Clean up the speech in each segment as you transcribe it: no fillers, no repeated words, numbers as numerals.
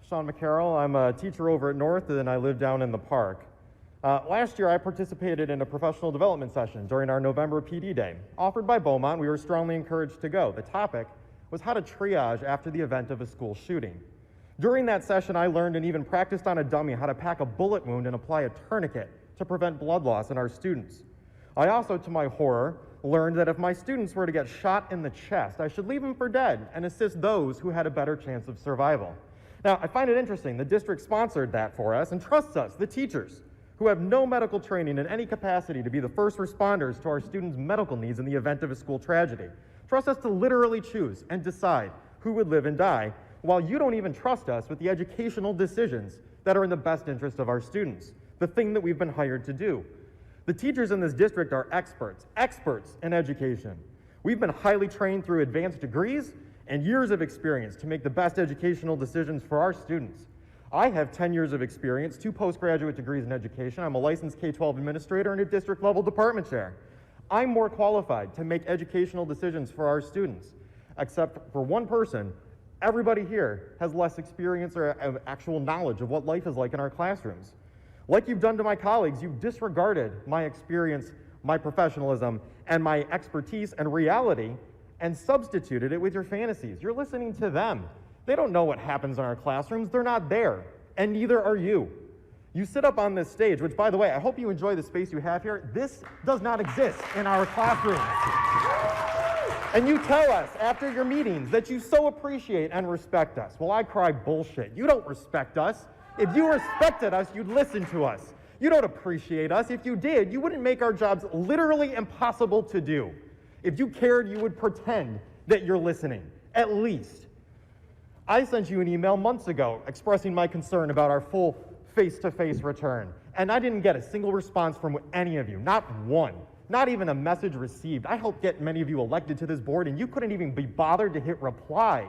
Sean McCarroll. I'm a teacher over at North, and I live down in the park. Last year, I participated in a professional development session during our November PD Day. Offered by Beaumont, we were strongly encouraged to go. The topic was how to triage after the event of a school shooting. During that session, I learned and even practiced on a dummy how to pack a bullet wound and apply a tourniquet to prevent blood loss in our students. I also, to my horror, learned that if my students were to get shot in the chest, I should leave them for dead and assist those who had a better chance of survival. Now, I find it interesting the district sponsored that for us and trusts us, the teachers, who have no medical training in any capacity to be the first responders to our students' medical needs in the event of a school tragedy. Trust us to literally choose and decide who would live and die, while you don't even trust us with the educational decisions that are in the best interest of our students, the thing that we've been hired to do. The teachers in this district are experts in education. We've been highly trained through advanced degrees and years of experience to make the best educational decisions for our students. I have 10 years of experience, 2 postgraduate degrees in education. I'm a licensed K-12 administrator and a district-level department chair. I'm more qualified to make educational decisions for our students, except for one person. Everybody here has less experience or actual knowledge of what life is like in our classrooms. Like you've done to my colleagues, you've disregarded my experience, my professionalism, and my expertise and reality and substituted it with your fantasies. You're listening to them. They don't know what happens in our classrooms. They're not there, and neither are you. You sit up on this stage, which, by the way, I hope you enjoy the space you have here. This does not exist in our classrooms. And you tell us after your meetings that you so appreciate and respect us. Well, I cry bullshit. You don't respect us. If you respected us, you'd listen to us. You don't appreciate us. If you did, you wouldn't make our jobs literally impossible to do. If you cared, you would pretend that you're listening, at least. I sent you an email months ago expressing my concern about our full face-to-face return, and I didn't get a single response from any of you, not one, not even a message received. I helped get many of you elected to this board, and you couldn't even be bothered to hit reply.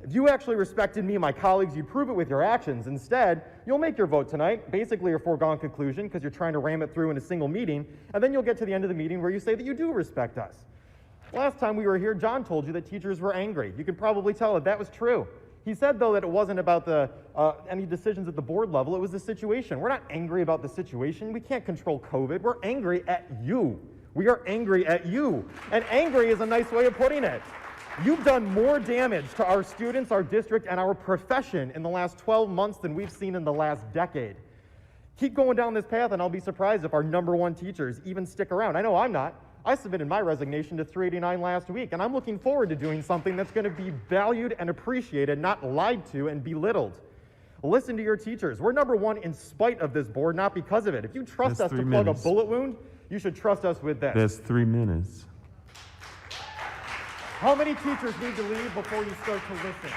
If you actually respected me and my colleagues, you'd prove it with your actions. Instead, you'll make your vote tonight, basically a foregone conclusion because you're trying to ram it through in a single meeting, and then you'll get to the end of the meeting where you say that you do respect us. Last time we were here, John told you that teachers were angry. You can probably tell that that was true. He said, though, that it wasn't about any decisions at the board level. It was the situation. We're not angry about the situation. We can't control COVID. We're angry at you. We are angry at you. And angry is a nice way of putting it. You've done more damage to our students, our district, and our profession in the last 12 months than we've seen in the last decade. Keep going down this path, and I'll be surprised if our #1 teachers even stick around. I know I'm not. I submitted my resignation to 389 last week, and I'm looking forward to doing something that's going to be valued and appreciated, not lied to and belittled. Listen to your teachers. We're #1 in spite of this board, not because of it. If you trust us to plug a bullet wound, you should trust us with this. That's 3 minutes. How many teachers need to leave before you start to listen?